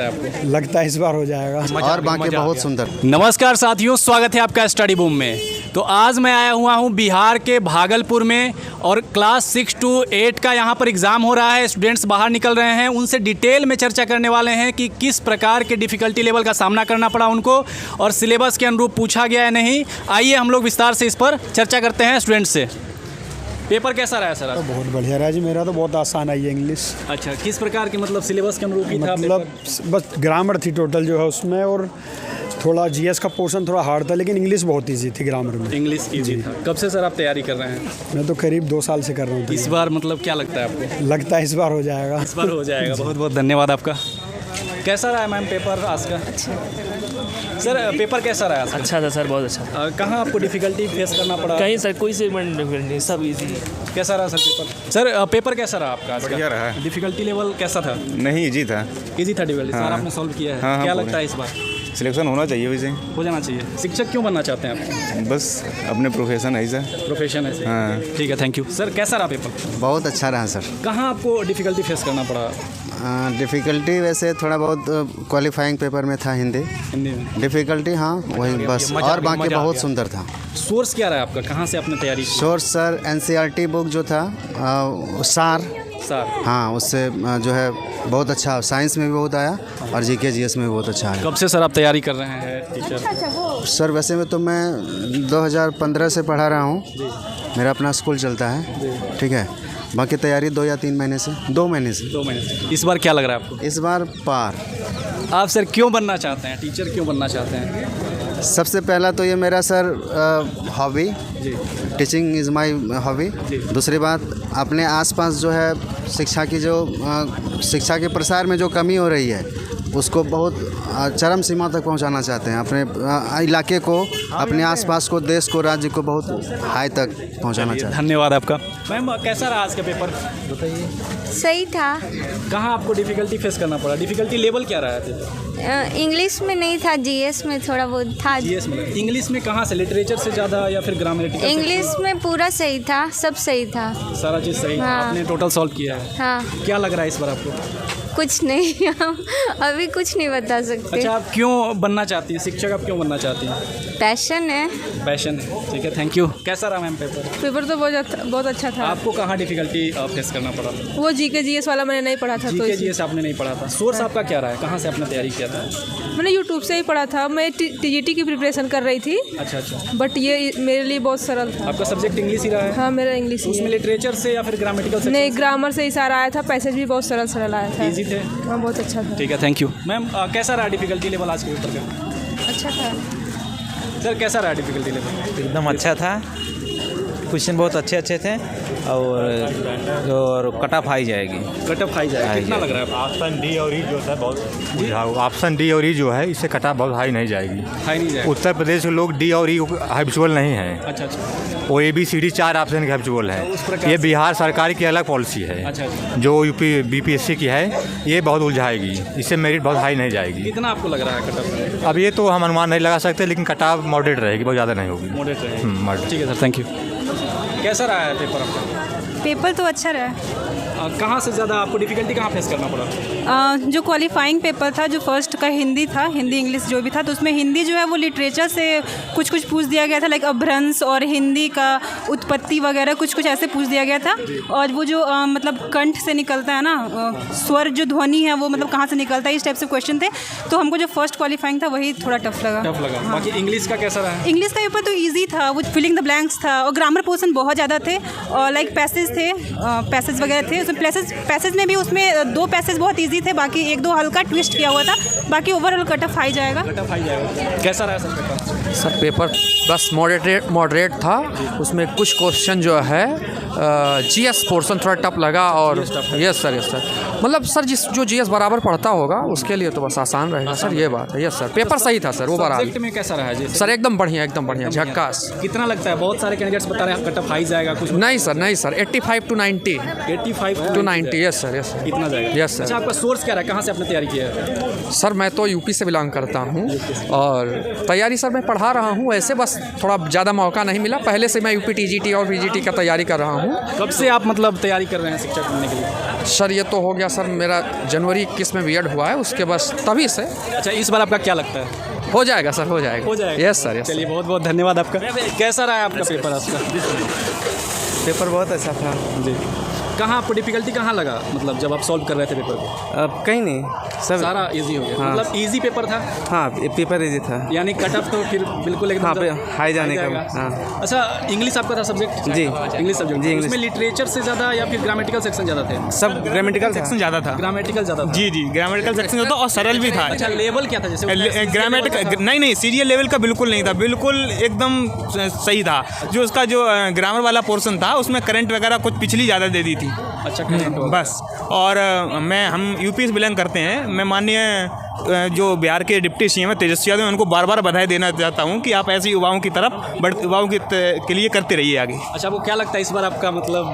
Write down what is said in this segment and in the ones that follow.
लगता है आपको? लगता है इस बार हो जाएगा और बाकी बहुत सुंदर। नमस्कार साथियों, स्वागत है आपका स्टडी बूम में। तो आज मैं आया हुआ हूँ बिहार के भागलपुर में और क्लास 6 to 8 का यहाँ पर एग्ज़ाम हो रहा है। स्टूडेंट्स बाहर निकल रहे हैं, उनसे डिटेल में चर्चा करने वाले हैं कि किस प्रकार के डिफ़िकल्टी लेवल का सामना करना पड़ा उनको और सिलेबस के अनुरूप पूछा गया है नहीं। आइए हम लोग विस्तार से इस पर चर्चा करते हैं स्टूडेंट्स से। पेपर कैसा रहा सर? तो बहुत बढ़िया रहा जी, मेरा तो बहुत आसान आई है इंग्लिश। अच्छा, किस प्रकार की मतलब सिलेबस के अनुरूप ही था? मतलब बस ग्रामर थी टोटल जो है उसमें, और थोड़ा जीएस का पोर्शन थोड़ा हार्ड था, लेकिन इंग्लिश बहुत इजी थी ग्रामर में। इंग्लिश ईजी था। कब से सर आप तैयारी कर रहे हैं? मैं तो करीब 2 साल से कर रहा हूँ। इस बार मतलब क्या लगता है आपको? लगता है इस बार हो जाएगा। इस बार हो जाएगा। बहुत बहुत धन्यवाद आपका। कैसा रहा है मैम पेपर आज का? अच्छा सर पेपर कैसा रहा है? अच्छा था सर, बहुत अच्छा। कहाँ आपको डिफ़िकल्टी फेस करना पड़ा? कहीं सर कोई सेगमेंट नहीं, सब इजी। कैसा रहा सर पेपर? सर पेपर कैसा रहा आपका आज का? बढ़िया रहा है। डिफ़िकल्टी लेवल कैसा था? नहीं, इजी था। इजी था डिफ़िकल्टी। हाँ। सर आपने सॉल्व किया है। हाँ, क्या पूरे। लगता है इस बार? सिलेक्शन होना चाहिए वैसे। हो जाना चाहिए। शिक्षक क्यों बनना चाहते हैं आप? बस अपने प्रोफेशन है सर। प्रोफेशन है। हाँ। ठीक है, थैंक यू। सर कैसा रहा पेपर? बहुत अच्छा रहा सर। कहाँ आपको डिफ़िकल्टी फेस करना पड़ा? डिफ़िकल्टी वैसे थोड़ा बहुत क्वालिफाइंग पेपर में था हिंदी में डिफ़िकल्टी, हाँ वही बस। और बाकी बहुत सुंदर था। सोर्स क्या रहा है आपका? कहाँ से आपने तैयारी की? सोर्स सर एनसीईआरटी बुक जो था सार, सर हाँ उससे जो है बहुत अच्छा, साइंस में भी बहुत आया और जीके जीएस में भी बहुत अच्छा आया। कब से सर आप तैयारी कर रहे हैं टीचर? सर वैसे में तो मैं 2015 से पढ़ा रहा हूँ, मेरा अपना स्कूल चलता है, ठीक है। बाकी तैयारी 2 या 3 महीने से, 2 महीने से। 2 महीने से। इस बार क्या लग रहा है आपको? इस बार पार। आप सर क्यों बनना चाहते हैं? टीचर क्यों बनना चाहते हैं? सबसे पहला तो ये मेरा sir hobby, teaching is my hobby. दूसरी बात, अपने आसपास जो है शिक्षा की जो शिक्षा के प्रसार में जो कमी हो रही है उसको बहुत चरम सीमा तक पहुंचाना चाहते हैं। अपने इलाके को, अपने आसपास को, देश को, राज्य को बहुत हाई तक पहुंचाना चाहते हैं। धन्यवाद आपका। मैम कैसा रहा आज का पेपर? बताइए। सही था। कहाँ आपको डिफ़िकल्टी फेस करना पड़ा? डिफ़िकल्टी लेवल क्या रहा है? इंग्लिश में नहीं था, जीएस में थोड़ा बहुत था। जीएस में। इंग्लिश में कहाँ से? लिटरेचर से ज़्यादा या फिर ग्रामेटिकल? इंग्लिश में पूरा सही था, सब सही था, सारा चीज़ सही था। हाँ। आपने टोटल सॉल्व किया है। हाँ। क्या लग रहा है इस बार आपको? कुछ नहीं हम अभी कुछ नहीं बता सकते। अच्छा, आप क्यों बनना चाहती हैं शिक्षक? आप क्यों बनना चाहती हैं? पैशन है। पैशन है, ठीक है, थैंक यू। कैसा रहा मैम पेपर? पेपर तो बहुत अच्छा था। आपको कहाँ डिफ़िकल्टी फेस करना पड़ा? वो जीके जीएस वाला मैंने नहीं पढ़ा था। तो जीके जीएस आपने नहीं पढ़ा था। सोर्स आपका क्या रहा है? कहाँ से आपने तैयारी किया था? मैंने यूट्यूब से ही पढ़ा था। मैं टीजीटी की प्रिपरेशन कर रही थी। अच्छा अच्छा। बट ये मेरे लिए बहुत सरल था। आपका सब्जेक्ट इंग्लिश ही रहा है? हाँ, मेरा इंग्लिश ही उसमें है। लिटरेचर से या फिर ग्रामेटिकल से? नहीं, ग्रामर से ही सारा आया था। पैसेज भी बहुत सरल आया था। इजी थे? हाँ, बहुत अच्छा था। ठीक है, थैंक यू। मैम कैसा रहा डिफ़िकल्टी लेवल आज के पेपर का? अच्छा था सर कैसा रहा डिफ़िकल्टी लेवल? एकदम अच्छा था। क्वेश्चन बहुत अच्छे थे और कट ऑफ हाई जाएगी। कट ऑफ हाई जाएगा? कितना लग रहा है आपको? ऑप्शन डी और ई जो है बहुत, ऑप्शन डी और ई जो है इससे कट ऑफ बहुत हाई नहीं जाएगी। हाई नहीं जाएगा? उत्तर प्रदेश के लोग डी और ई हैबिचुअल नहीं हैं। अच्छा अच्छा। वो ABCD 4 ऑप्शन के हैबिचुअल है। ये बिहार सरकार की अलग पॉलिसी है। अच्छा अच्छा। जो यूपी BPSC की है, ये बहुत उलझाएगी, इससे मेरिट बहुत हाई नहीं जाएगी। कितना आपको लग रहा है कट ऑफ? अब ये तो हम अनुमान नहीं लगा सकते, लेकिन कट ऑफ मॉडरेट रहेगी, बहुत ज़्यादा नहीं होगी। मॉडरेट रहेगी। मॉडरेट। ठीक है सर, थैंक यू। कैसा रहा है पेपर आपका? पेपर तो अच्छा रहा। कहाँ से ज़्यादा आपको डिफ़िकल्टी कहाँ फेस करना पड़ा? जो क्वालिफाइंग पेपर था, जो फर्स्ट का हिंदी था, हिंदी इंग्लिश जो भी था, तो उसमें हिंदी जो है वो लिटरेचर से कुछ पूछ दिया गया था, लाइक अभ्रंश और हिंदी का उत्पत्ति वगैरह कुछ ऐसे पूछ दिया गया था। और वो जो मतलब कंठ से निकलता है ना, स्वर जो ध्वनि है वो मतलब कहाँ से निकलता है, इस टाइप से क्वेश्चन थे। तो हमको जो फर्स्ट क्वालिफाइंग था वही थोड़ा टफ लगा। हाँ। बाकी इंग्लिश का कैसा रहा? इंग्लिश का पेपर तो ईजी था, वो फिलिंग द ब्लैंक्स था और ग्रामर पोर्शन बहुत ज़्यादा थे और लाइक पैसेज थे, पैसेज वगैरह थे। उसमें पैसेज में भी उसमें 2 पैसेज बहुत इजी थे, बाकी 1-2 हल्का ट्विस्ट किया हुआ था। बाकी ओवरऑल कट ऑफ हाई जाएगा। कट ऑफ हाई जाएगा। कैसा रहा सर पेपर? सर पेपर बस मॉडरेट था। उसमें कुछ क्वेश्चन जो है जीएस पोर्शन थोड़ा टफ लगा। और यस सर मतलब सर जो जीएस बराबर पढ़ता होगा उसके लिए तो बस आसान रहेगा सर, ये बात है। यस सर, पेपर सही था सर। वो सब्जेक्ट में कैसा रहा जी? सर एकदम बढ़िया झक्कास। कितना लगता है? बहुत सारे कैंडिडेट्स बता रहे हैं कट ऑफ हाई जाएगा। कुछ नहीं sir 85 to 90। 85 to 90। Yes sir इतना जाएगा? Yes sir. अच्छा, आपका सोर्स क्या रहा है? कहाँ से आपने तैयारी किया है? सर मैं तो यूपी से बिलोंग करता हूँ और तैयारी सर मैं पढ़ा रहा हूँ, ऐसे बस थोड़ा ज़्यादा मौका नहीं मिला। पहले से मैं यूपी टीजीटी और पीजीटी का तैयारी कर रहा हूँ। कब से आप मतलब तैयारी कर रहे हैं शिक्षक बनने के लिए? सर ये तो हो गया सर मेरा जनवरी 21 में बीएड हुआ है, उसके बस तभी से अच्छा, इस बार आपका क्या लगता है? हो जाएगा सर, हो जाएगा। हो जाएगा। Yes sir, yes. चलिए, बहुत बहुत धन्यवाद आपका। कैसा रहा आपका पेपर आपका? पेपर बहुत अच्छा था जी। कहाँ आपको डिफिकल्टी कहाँ लगा, मतलब जब आप सॉल्व कर रहे थे पेपर को? अब कहीं नहीं, सब सारा इजी हो गया। हाँ। मतलब इजी पेपर था? हाँ, पेपर इजी था। यानी कट ऑफ तो फिर बिल्कुल एकदम हाँ, हाई जाने का। जाएगा। हाँ। अच्छा, इंग्लिश आपका था सब्जेक्ट? जी। English subject. जी, उसमें लिटरेचर से ज़्यादा या फिर ग्रामेटिकल सेक्शन ज़्यादा थे? सब ग्रामेटिकल सेक्शन ज़्यादा था। ग्रामेटिकल ज़्यादा था। जी जी, ग्रामेटिकल सेक्शन ज़्यादा और सरल भी था। अच्छा, लेवल क्या था? जैसे ग्रामेटिकल नहीं, सीरियल लेवल का बिल्कुल नहीं था, बिल्कुल एकदम सही था। जो उसका जो ग्रामर वाला पोर्शन था उसमें करंट वगैरह कुछ पिछली ज़्यादा दे दी थी। अच्छा, करंट बस। और हम यूपी से बिलोंग करते हैं। मैं माननीय जो बिहार के डिप्टी सीएम है तेजस्वी यादव, उनको बार बार बधाई देना चाहता हूँ कि आप ऐसे युवाओं की तरफ युवाओं के लिए करते रहिए आगे। अच्छा, आपको क्या लगता है इस बार आपका मतलब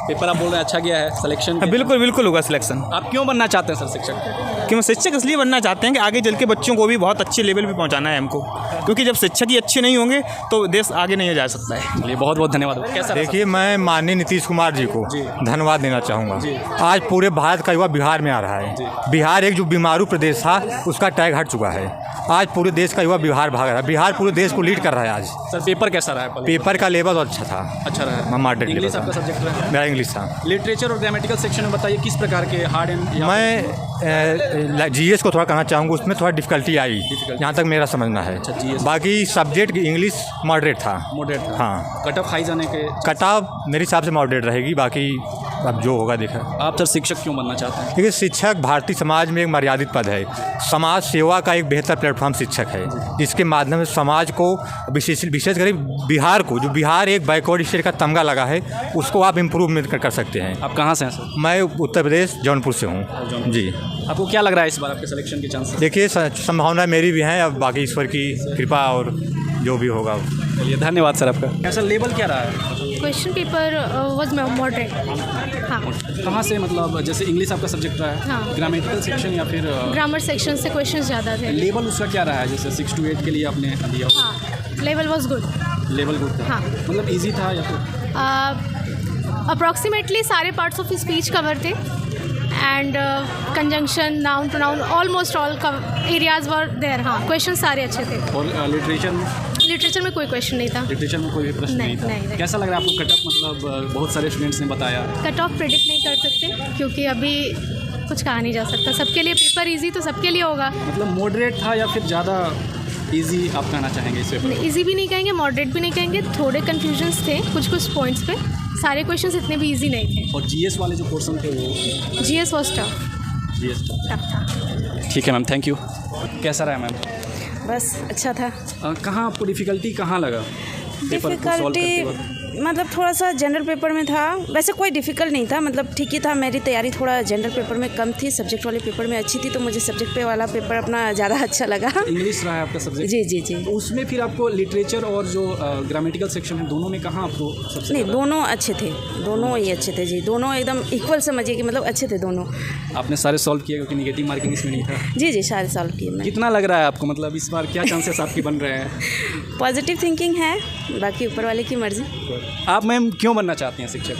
पेपर आप बोल रहे हैं अच्छा गया है, सिलेक्शन? बिल्कुल बिल्कुल होगा सिलेक्शन। आप क्यों बनना चाहते हैं सर शिक्षक? क्यों शिक्षक इसलिए बनना चाहते हैं कि आगे चल के बच्चों को भी बहुत अच्छे लेवल पे पहुंचाना है हमको, क्योंकि जब शिक्षक ही अच्छे नहीं होंगे तो देश आगे नहीं जा सकता है। चलिए, बहुत बहुत धन्यवाद। कैसा? देखिए, मैं माननीय नीतीश कुमार जी को धन्यवाद देना चाहूँगा। आज पूरे भारत का युवा बिहार में आ रहा है। बिहार एक जो बीमारू प्रदेश था उसका टैग हट चुका है। आज पूरे देश का युवा बिहार भाग रहा है। बिहार पूरे देश को लीड कर रहा है आज। सर, पेपर कैसा रहा है? पेपर का लेवल अच्छा था। अच्छा रहा। मॉडरेट इंग्लिश आपका सब्जेक्ट रहा? मेरा इंग्लिश था। लिटरेचर और ग्रामेटिकल सेक्शन में बताइए किस प्रकार के हार्ड एंड? मैं जीएस को थोड़ा कहना चाहूँगा, उसमें थोड़ा डिफिकल्टी आई जहाँ तक मेरा समझना है। अच्छा, GS। बाकी सब्जेक्ट इंग्लिश मॉडरेट था। मॉडरेट था। हाँ। कट ऑफ हाई जाने के? कट ऑफ मेरे हिसाब से मॉडरेट रहेगी, बाकी अब जो होगा देखा। आप सर शिक्षक क्यों बनना चाहते हैं? देखिए, शिक्षक भारतीय समाज में एक मर्यादित पद है। समाज सेवा का एक बेहतर प्लेटफॉर्म शिक्षक है, जिसके माध्यम से समाज को विशेषकर बिहार को, जो बिहार एक बैकवर्ड स्टेट का तमगा लगा है, उसको आप इम्प्रूवमेंट कर सकते हैं। आप कहाँ से हैं सर? मैं उत्तर प्रदेश जौनपुर से हूँ जी। आपको क्या लग रहा है इस बार आपके सिलेक्शन के चांसेस? देखिए, संभावना मेरी भी है, अब बाकी ईश्वर की कृपा और जो भी होगा। चलिए, धन्यवाद सर आपका। कैसा लेवल क्या रहा है? Question paper was moderate. हाँ। कहाँ से, मतलब जैसे इंग्लिश आपका सब्जेक्ट रहा है? हाँ। ग्रामेटिकल सेक्शन या फिर ग्रामर सेक्शन से क्वेश्चन ज़्यादा थे। लेवल उसका क्या रहा है, जैसे 6 to 8 के लिए आपने दिया? हाँ, level was good. Level good था? हाँ। मतलब ईजी था या फिर? अप्रॉक्सीमेटली सारे पार्ट्स ऑफ स्पीच कवर थे and conjunction, noun, pronoun, almost all areas were there. हाँ, क्वेश्चन सारे अच्छे थे। और लिटरेचर में? लिटरेचर में कोई क्वेश्चन नहीं था। लिटरेचर में कोई भी प्रश्न नहीं था? नहीं। कैसा लग रहा है आपको कट ऑफ? मतलब बहुत सारे स्टूडेंट्स ने बताया। कट ऑफ प्रेडिक्ट नहीं कर सकते क्योंकि अभी कुछ कहा नहीं जा सकता। सबके लिए पेपर इजी तो सबके लिए होगा। मतलब मॉडरेट था या फिर ज़्यादा इजी आप कहना चाहेंगे इस पेपर? इजी भी नहीं कहेंगे, मॉडरेट भी नहीं कहेंगे, थोड़े कन्फ्यूजन्स थे कुछ पॉइंट्स पे। सारे क्वेश्चंस इतने भी इजी नहीं थे। और जीएस वाले जो पोर्शन थे वो? GS was tough. GS tough था। ठीक है मैम, थैंक यू। कैसा रहा मैम? बस अच्छा था। कहाँ आपको डिफ़िकल्टी कहाँ लगा? डिफ़िकल्टी मतलब थोड़ा सा जनरल पेपर में था, वैसे कोई डिफ़िकल्ट नहीं था, मतलब ठीक ही था। मेरी तैयारी थोड़ा जनरल पेपर में कम थी, सब्जेक्ट वाले पेपर में अच्छी थी, तो मुझे सब्जेक्ट पे वाला पेपर अपना ज़्यादा अच्छा लगा। इंग्लिश रहा है आपका सब्जेक्ट? जी जी जी। तो उसमें फिर आपको लिटरेचर और जो ग्रामेटिकल सेक्शन है, दोनों में कहाँ आपको सबसे? नहीं, दोनों अच्छे थे, दोनों ही अच्छे थे जी। दोनों एकदम इक्वल समझिए कि मतलब अच्छे थे दोनों। आपने सारे सॉल्व किए क्योंकि नेगेटिव मार्किंग इसमें नहीं था? जी जी, सारे सॉल्व किए मैंने। कितना लग रहा है आपको, मतलब इस बार क्या चांसेस आपके बन रहे हैं? पॉजिटिव थिंकिंग है, बाकी ऊपर वाले की मर्जी। आप मैम क्यों बनना चाहती हैं शिक्षक?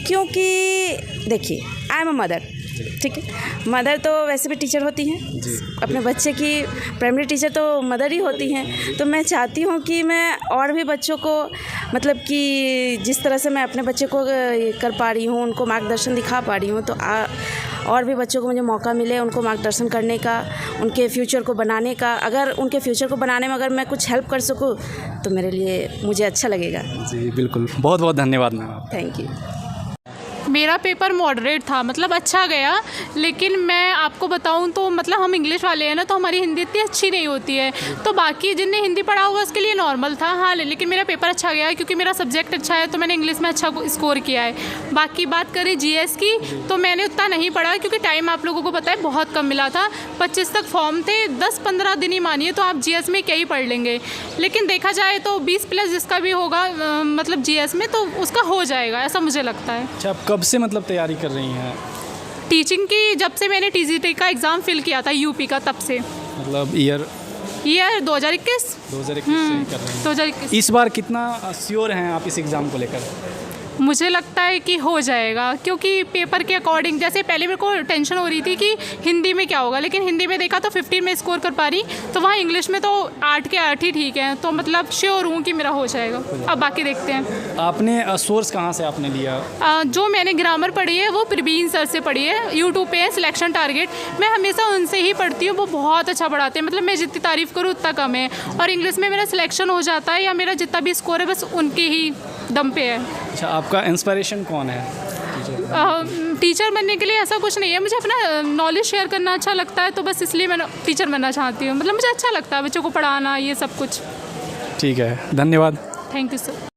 क्योंकि देखिए, आई एम अ मदर, ठीक है। मदर तो वैसे भी टीचर होती हैं, अपने बच्चे की प्राइमरी टीचर तो मदर ही होती हैं। तो मैं चाहती हूँ कि मैं और भी बच्चों को, मतलब कि जिस तरह से मैं अपने बच्चे को कर पा रही हूँ, उनको मार्गदर्शन दिखा पा रही हूँ, तो और भी बच्चों को मुझे मौका मिले उनको मार्गदर्शन करने का, उनके फ्यूचर को बनाने का। अगर उनके फ्यूचर को बनाने में अगर मैं कुछ हेल्प कर सकूँ तो मेरे लिए मुझे अच्छा लगेगा। जी बिल्कुल, बहुत बहुत धन्यवाद मैम। Thank you. मेरा पेपर मॉडरेट था, मतलब अच्छा गया, लेकिन मैं आपको बताऊं तो मतलब हम इंग्लिश वाले हैं ना, तो हमारी हिंदी इतनी अच्छी नहीं होती है, तो बाकी जिनने हिंदी पढ़ा होगा उसके लिए नॉर्मल था। हाँ, लेकिन मेरा पेपर अच्छा गया क्योंकि मेरा सब्जेक्ट अच्छा है, तो मैंने इंग्लिश में अच्छा स्कोर किया है। बाकी बात करें जीएस की, तो मैंने उतना नहीं पढ़ा क्योंकि टाइम आप लोगों को पता है बहुत कम मिला था। 25 तक फॉर्म थे, 10-15 दिन ही मानिए, तो आप जीएस में क्या ही पढ़ लेंगे। लेकिन देखा जाए तो 20+ जिसका भी होगा मतलब जीएस में, तो उसका हो जाएगा, ऐसा मुझे लगता है। अच्छा, आप कब से मतलब तैयारी कर रही हैं टीचिंग की? जब से मैंने टीजीटी का एग्ज़ाम फिल किया था यूपी का, तब से। मतलब ईयर 2021 2021 से कर रहे हैं। 2021। इस बार कितना श्योर हैं आप इस एग्ज़ाम को लेकर? मुझे लगता है कि हो जाएगा, क्योंकि पेपर के अकॉर्डिंग, जैसे पहले मेरे को टेंशन हो रही थी कि हिंदी में क्या होगा, लेकिन हिंदी में देखा तो 15 में स्कोर कर पा रही, तो वहाँ इंग्लिश में तो 8 के 8 ही ठीक है, तो मतलब श्योर हूँ कि मेरा हो जाएगा। अब बाकी देखते हैं। आपने सोर्स कहाँ से आपने लिया? जो मैंने ग्रामर पढ़ी है वो प्रवीण सर से पढ़ी है, यूट्यूब पे है सिलेक्शन टारगेट, मैं हमेशा उनसे ही पढ़ती हूँ, वो बहुत अच्छा पढ़ाते हैं, मतलब मैं जितनी तारीफ़ करूँ उतना कम है। और इंग्लिश में मेरा सिलेक्शन हो जाता है या मेरा जितना भी स्कोर है बस उनके ही दम पे है। अच्छा, आपका इंस्पिरेशन कौन है? टीचर बनने के लिए ऐसा कुछ नहीं है, मुझे अपना नॉलेज शेयर करना अच्छा लगता है, तो बस इसलिए मैं टीचर बनना चाहती हूँ। मतलब मुझे अच्छा लगता है बच्चों को पढ़ाना, ये सब कुछ। ठीक है, धन्यवाद। Thank you sir.